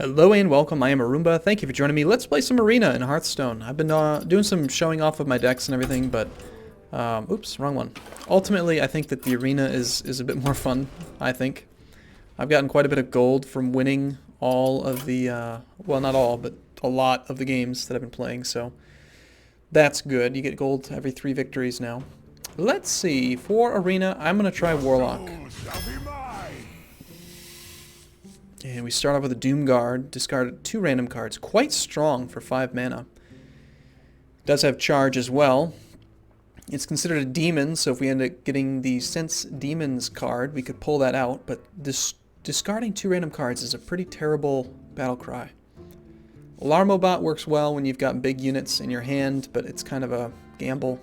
Hello and welcome, I am Arumba. Thank you for joining me. Let's play some Arena in Hearthstone. I've been doing some showing off of my decks and everything, but... oops, wrong one. Ultimately, I think that the Arena is a bit more fun, I think. I've gotten quite a bit of gold from winning all of the... well, not all, but a lot of the games that I've been playing, so... That's good. You get gold every 3 victories now. Let's see. For Arena, I'm going to try Warlock. And we start off with a Doom Guard, discard 2 random cards. Quite strong for 5 mana. Does have charge as well. It's considered a demon, so if we end up getting the Sense Demons card, we could pull that out. But discarding 2 random cards is a pretty terrible battle cry. Alarmobot works well when you've got big units in your hand, but it's kind of a gamble.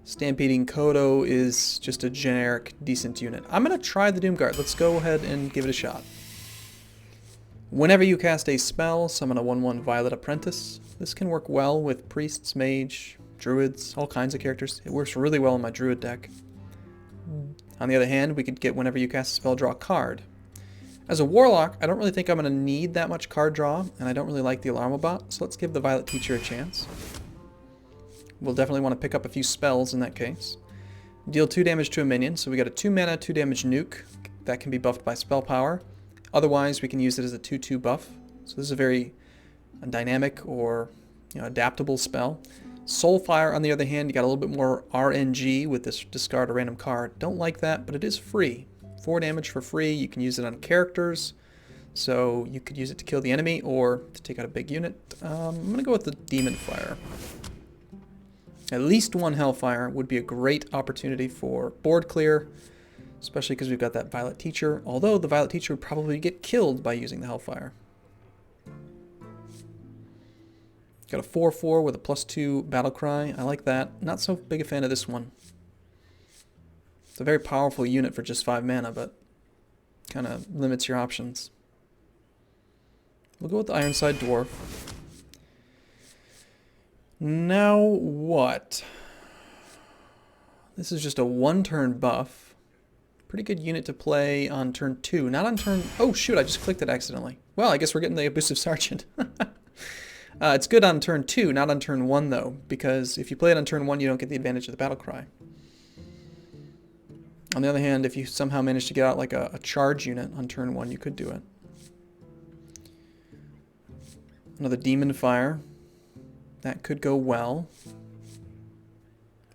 Stampeding Kodo is just a generic, decent unit. I'm going to try the Doom Guard. Let's go ahead and give it a shot. Whenever you cast a spell, summon a 1/1 Violet Apprentice. This can work well with priests, mage, druids, all kinds of characters. It works really well in my druid deck. On the other hand, we could get whenever you cast a spell, draw a card. As a warlock, I don't really think I'm going to need that much card draw, and I don't really like the Alarmobot, so let's give the Violet Teacher a chance. We'll definitely want to pick up a few spells in that case. Deal 2 damage to a minion, so we got a 2 mana, 2 damage nuke. That can be buffed by spell power. Otherwise, we can use it as a 2/2 buff. So this is a very dynamic or adaptable spell. Soulfire, on the other hand, you got a little bit more RNG with this discard a random card. Don't like that, but it is free. 4 damage for free. You can use it on characters. So you could use it to kill the enemy or to take out a big unit. I'm going to go with the Demon Fire. At least 1 Hellfire would be a great opportunity for board clear. Especially because we've got that Violet Teacher. Although the Violet Teacher would probably get killed by using the Hellfire. Got a 4/4 with a +2 battle cry. I like that. Not so big a fan of this one. It's a very powerful unit for just 5 mana, but kind of limits your options. We'll go with the Ironside Dwarf. Now what? This is just a 1-turn buff. Pretty good unit to play on turn 2. Not on turn... Oh, shoot, I just clicked it accidentally. Well, I guess we're getting the Abusive Sergeant. It's good on turn 2, not on turn 1, though, because if you play it on turn 1, you don't get the advantage of the battle cry. On the other hand, if you somehow manage to get out like a charge unit on turn 1, you could do it. Another Demon Fire. That could go well.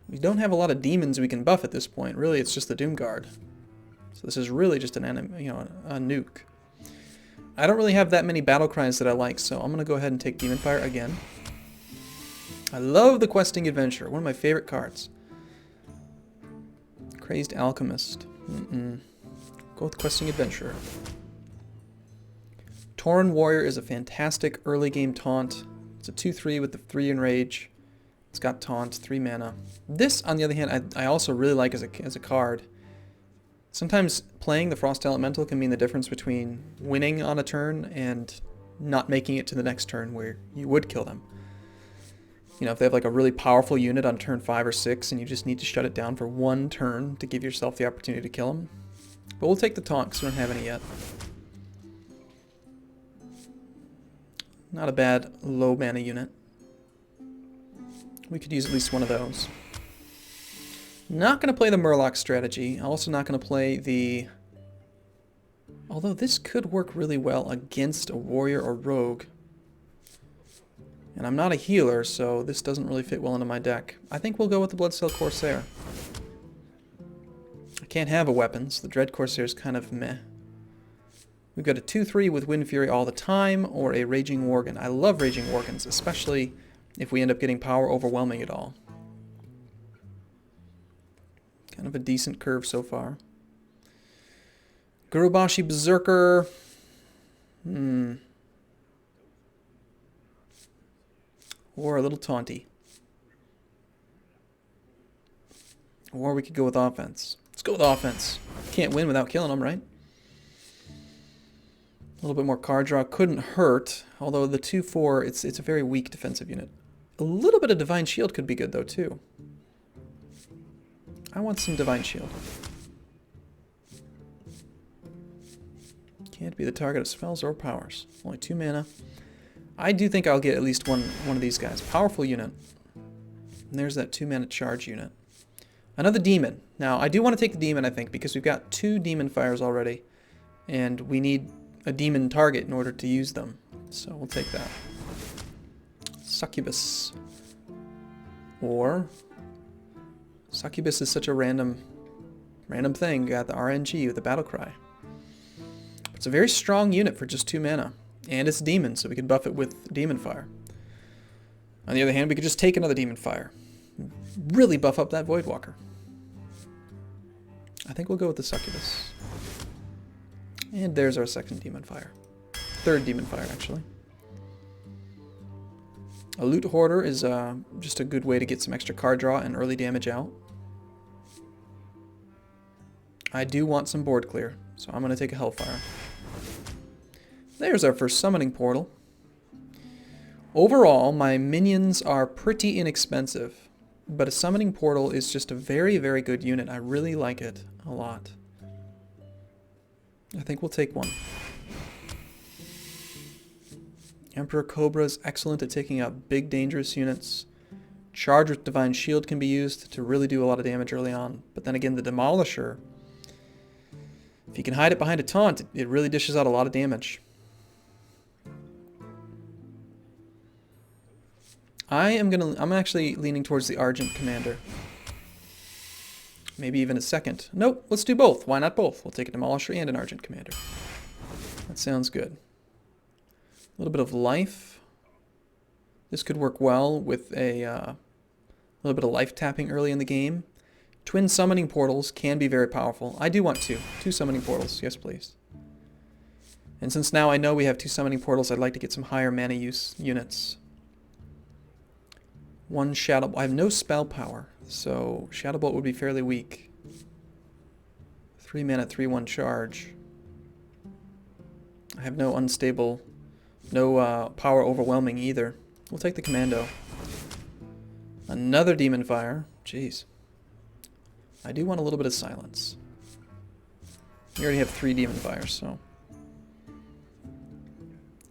We don't have a lot of demons we can buff at this point. Really, it's just the Doom Guard. So this is really just an enemy, a nuke. I don't really have that many battle cries that I like, so I'm going to go ahead and take Demon Fire again. I love the Questing Adventurer, one of my favorite cards. Crazed Alchemist. Go with Questing Adventurer. Tauren Warrior is a fantastic early game taunt. It's a 2/3 with the 3 Enrage. It's got taunt, 3 mana. This, on the other hand, I also really like as a card. Sometimes playing the Frost Elemental can mean the difference between winning on a turn and not making it to the next turn where you would kill them. If they have like a really powerful unit on turn 5 or 6 and you just need to shut it down for 1 turn to give yourself the opportunity to kill them. But we'll take the taunt because we don't have any yet. Not a bad low mana unit. We could use at least one of those. Not going to play the Murloc strategy. Also not going to play the... Although this could work really well against a warrior or rogue. And I'm not a healer, so this doesn't really fit well into my deck. I think we'll go with the Bloodsail Corsair. I can't have a weapon, so the Dread Corsair is kind of meh. We've got a 2/3 with Wind Fury all the time, or a Raging Worgen. I love Raging Worgens, especially if we end up getting power overwhelming it all. Kind of a decent curve so far. Gurubashi Berserker. Or a little taunty. Or we could go with offense. Let's go with offense. Can't win without killing them, right? A little bit more card draw couldn't hurt, although the 2/4, it's a very weak defensive unit. A little bit of Divine Shield could be good, though, too. I want some Divine Shield. Can't be the target of spells or powers. Only 2 mana. I do think I'll get at least one of these guys. Powerful unit. And there's that 2 mana charge unit. Another demon. Now, I do want to take the demon, I think, because we've got 2 demon fires already. And we need a demon target in order to use them. So we'll take that. Succubus. Or... Succubus is such a random thing. Got the RNG with the battle cry. It's a very strong unit for just 2 mana. And it's demon, so we can buff it with demon fire. On the other hand, we could just take another demon fire. Really buff up that Voidwalker. I think we'll go with the Succubus. And there's our second demon fire. Third demon fire, actually. A Loot Hoarder is just a good way to get some extra card draw and early damage out. I do want some board clear, so I'm going to take a Hellfire. There's our first summoning portal. Overall, my minions are pretty inexpensive, but a summoning portal is just a very, very good unit. I really like it a lot. I think we'll take one. Emperor Cobra is excellent at taking out big, dangerous units. Charge with Divine Shield can be used to really do a lot of damage early on. But then again, the Demolisher, if you can hide it behind a taunt, it really dishes out a lot of damage. I'm actually leaning towards the Argent Commander. Maybe even a second. Nope, let's do both. Why not both? We'll take a Demolisher and an Argent Commander. That sounds good. A little bit of life. This could work well with a little bit of life tapping early in the game. Twin summoning portals can be very powerful. I do want 2 summoning portals. Yes, please. And since now I know we have 2 summoning portals, I'd like to get some higher mana use units. 1 Shadow... I have no spell power, so Shadow Bolt would be fairly weak. 3 mana, 3/1 charge. I have no unstable... No power overwhelming either. We'll take the Commando. Another Demon Fire. Jeez. I do want a little bit of silence. We already have 3 Demon Fires, so...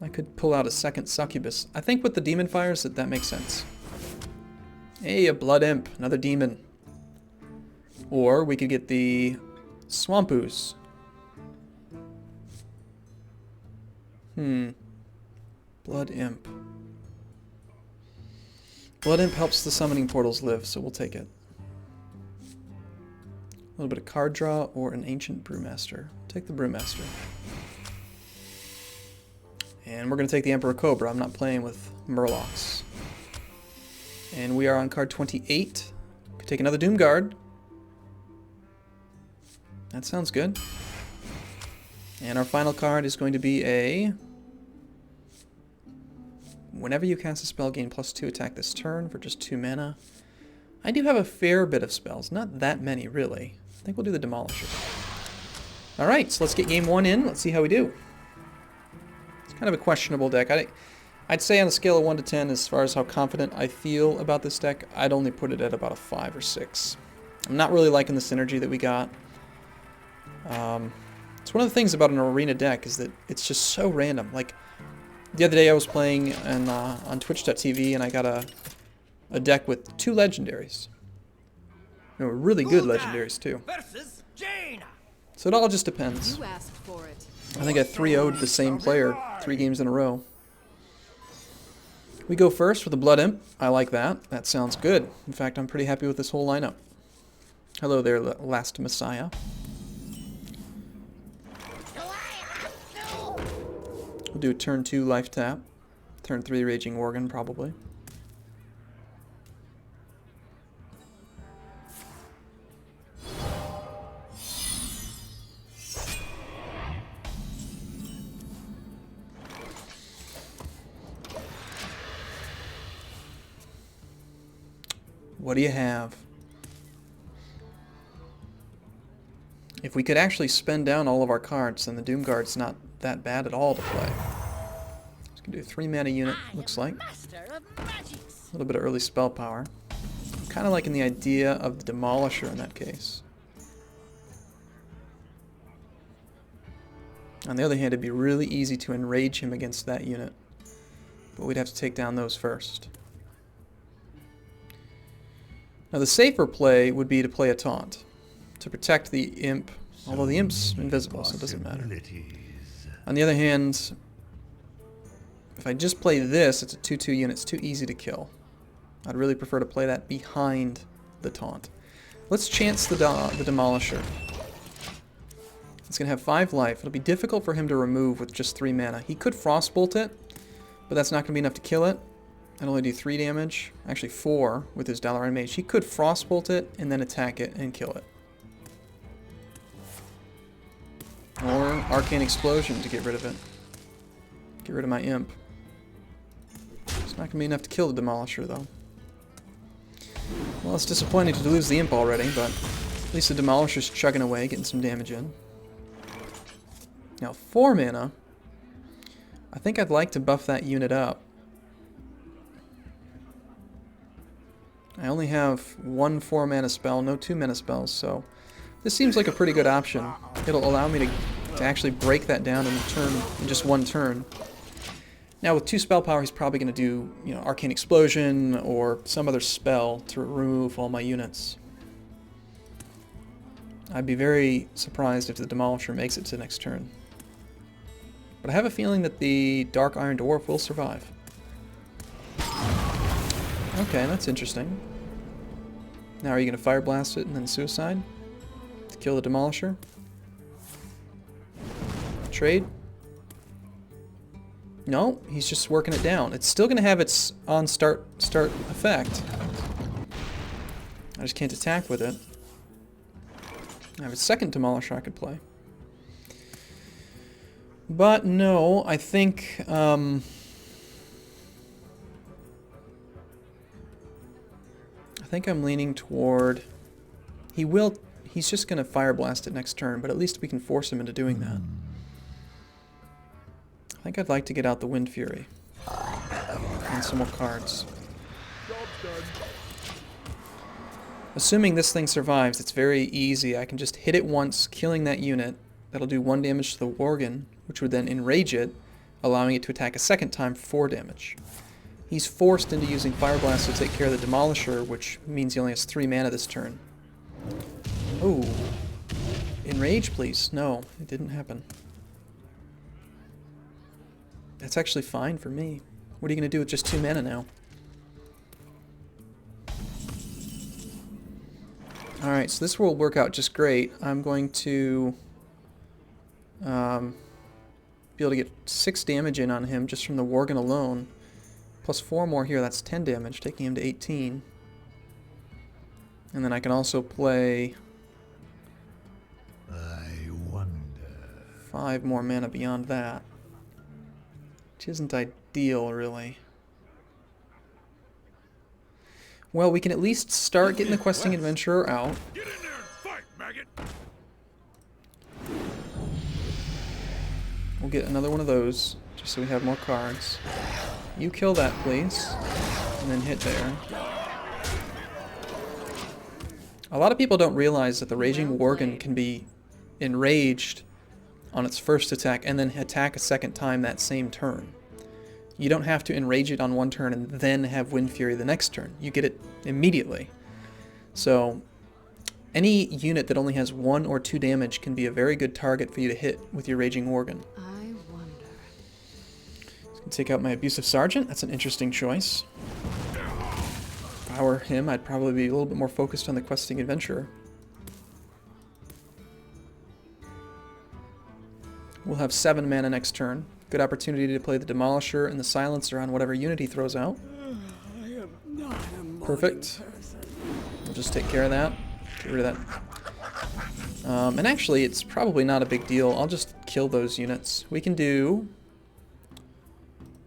I could pull out a second Succubus. I think with the Demon Fires that makes sense. Hey, a Blood Imp. Another Demon. Or we could get the Swampoos. Blood Imp. Blood Imp helps the summoning portals live, so we'll take it. A little bit of card draw or an Ancient Brewmaster. Take the Brewmaster. And we're going to take the Emperor Cobra. I'm not playing with Murlocs. And we are on card 28. Could take another Doomguard. That sounds good. And our final card is going to be a... Whenever you cast a spell, gain +2 attack this turn for just 2 mana. I do have a fair bit of spells. Not that many, really. I think we'll do the Demolisher. Alright, so let's get game 1 in. Let's see how we do. It's kind of a questionable deck. I'd say on a scale of 1 to 10, as far as how confident I feel about this deck, I'd only put it at about a 5 or 6. I'm not really liking the synergy that we got. It's one of the things about an arena deck is that it's just so random. Like, the other day I was playing on Twitch.tv and I got a deck with 2 legendaries. They were really good legendaries too. So it all just depends. I think I 3-0'd the same player 3 games in a row. We go first with the Blood Imp. I like that. That sounds good. In fact, I'm pretty happy with this whole lineup. Hello there, Last Messiah. We'll do a turn 2 life tap. Turn 3 Raging Organ, probably. What do you have? If we could actually spend down all of our cards, then the Doomguard's not that bad at all to play. Just gonna do a 3 mana unit, looks like. A little bit of early spell power. Kind of liking the idea of the Demolisher in that case. On the other hand, it'd be really easy to enrage him against that unit. But we'd have to take down those first. Now the safer play would be to play a taunt. To protect the imp. Although the imp's invisible, so it doesn't matter. On the other hand, if I just play this, it's a 2/2 unit. It's too easy to kill. I'd really prefer to play that behind the taunt. Let's chance the Demolisher. It's going to have 5 life. It'll be difficult for him to remove with just 3 mana. He could Frostbolt it, but that's not going to be enough to kill it. I'd only do 3 damage. Actually 4 with his Dalaran Mage. He could Frostbolt it and then attack it and kill it. Or Arcane Explosion to get rid of it. Get rid of my imp. It's not going to be enough to kill the Demolisher, though. Well, it's disappointing to lose the imp already, but at least the Demolisher's chugging away, getting some damage in. Now, 4 mana. I think I'd like to buff that unit up. I only have 1 4 mana spell, no 2 mana spells, so this seems like a pretty good option. It'll allow me to actually break that down in just 1 turn. Now with 2 spell power, he's probably going to do, you know, Arcane Explosion or some other spell to remove all my units. I'd be very surprised if the Demolisher makes it to the next turn. But I have a feeling that the Dark Iron Dwarf will survive. Okay, that's interesting. Now are you going to Fire Blast it and then Suicide? To kill the Demolisher? Trade? No, he's just working it down. It's still going to have its on start effect. I just can't attack with it. I have a second Demolisher I could play. But no, I think I'm leaning toward he's just going to Fire Blast it next turn, but at least we can force him into doing that. I think I'd like to get out the Wind Fury and some more cards. Assuming this thing survives, it's very easy. I can just hit it once, killing that unit. That'll do 1 damage to the Worgen, which would then enrage it, allowing it to attack a second time for 4 damage. He's forced into using Fire Blast to take care of the Demolisher, which means he only has 3 mana this turn. Oh. Enrage, please. No, it didn't happen. That's actually fine for me. What are you going to do with just 2 mana now? Alright, so this will work out just great. I'm going to be able to get 6 damage in on him just from the Worgen alone. Plus 4 more here, that's 10 damage, taking him to 18. And then I can also play 5 more mana beyond that. Which isn't ideal, really. Well, we can at least start getting the Questing Adventurer out. Get in there and fight, maggot. We'll get another one of those, just so we have more cards. You kill that, please. And then hit there. A lot of people don't realize that the Raging Worgen can be enraged on its first attack and then attack a second time that same turn. You don't have to enrage it on 1 turn and then have Wind Fury the next turn. You get it immediately. So any unit that only has 1 or 2 damage can be a very good target for you to hit with your Raging Worgen. I wonder. Just gonna take out my Abusive Sergeant. That's an interesting choice. If I were him, I'd probably be a little bit more focused on the Questing Adventurer. We'll have 7 mana next turn. Good opportunity to play the Demolisher and the Silencer on whatever unit he throws out. Perfect. We'll just take care of that. Get rid of that. And actually, it's probably not a big deal. I'll just kill those units. We can do...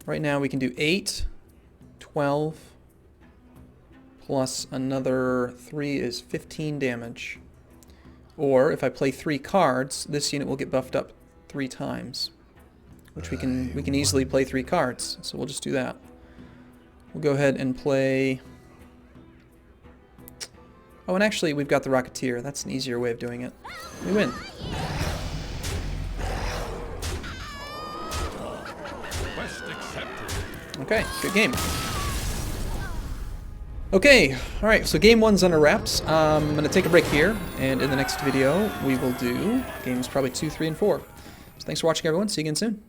Right now, we can do 8, 12, plus another 3 is 15 damage. Or, if I play 3 cards, this unit will get buffed up 3 times. Which we can easily play 3 cards, so we'll just do that. We'll go ahead and play... Oh, and actually, we've got the Rocketeer. That's an easier way of doing it. We win. Request accepted. Okay, good game. Okay, alright, so game one's under wraps. I'm going to take a break here, and in the next video, we will do games probably 2, 3, and 4. So thanks for watching, everyone. See you again soon.